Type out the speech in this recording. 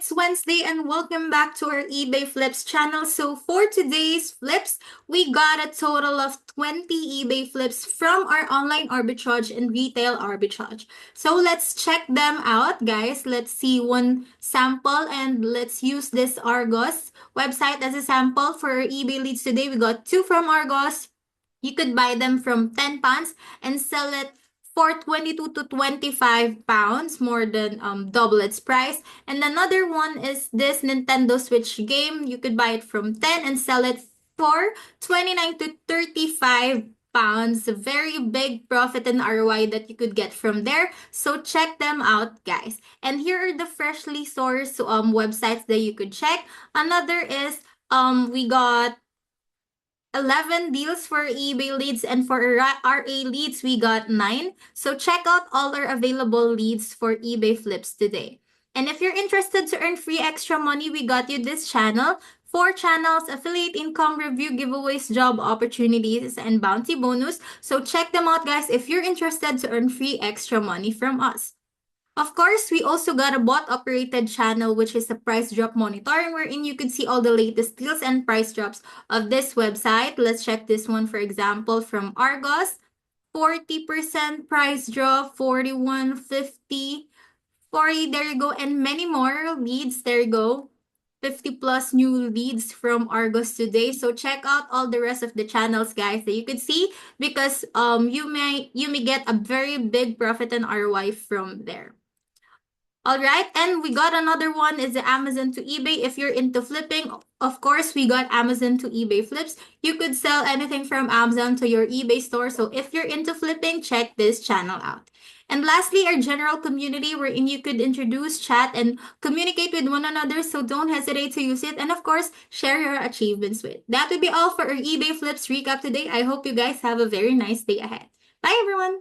it's Wednesday and welcome back to our eBay Flips channel. So for today's flips, we got a total of 20 eBay flips from our online arbitrage and retail arbitrage. So let's check them out, guys. Let's see one sample and let's use this Argos website as a sample for our eBay leads today. We got two from Argos. You could buy them from £10 and sell it for 22 to 25 pounds, more than double its price. And another one is this Nintendo Switch game. You could buy it from 10 and sell it for 29 to 35 pounds. A very big profit and ROI that you could get from there. So check them out, guys. And here are the freshly sourced websites that you could check. Another is we got 11 deals for eBay leads, and for RA leads, we got 9. So check out all our available leads for eBay flips today. And if you're interested to earn free extra money, we got you this channel. 4 channels, affiliate income, review giveaways, job opportunities, and bounty bonus. So check them out, guys, if you're interested to earn free extra money from us. Of course, we also got a bot-operated channel, which is a price drop monitoring, wherein you can see all the latest deals and price drops of this website. Let's check this one, for example, from Argos. 40% price drop, 41.50, 40, there you go, and many more leads, there you go. 50 plus new leads from Argos today. So check out all the rest of the channels, guys, that you could see, because you may get a very big profit and ROI from there. All right, and we got another one is the Amazon to eBay. If you're into flipping, of course, we got Amazon to eBay flips. You could sell anything from Amazon to your eBay store. So if you're into flipping, check this channel out. And lastly, our general community, wherein you could introduce, chat, and communicate with one another. So don't hesitate to use it. And of course, share your achievements with. That would be all for our eBay flips recap today. I hope you guys have a very nice day ahead. Bye, everyone.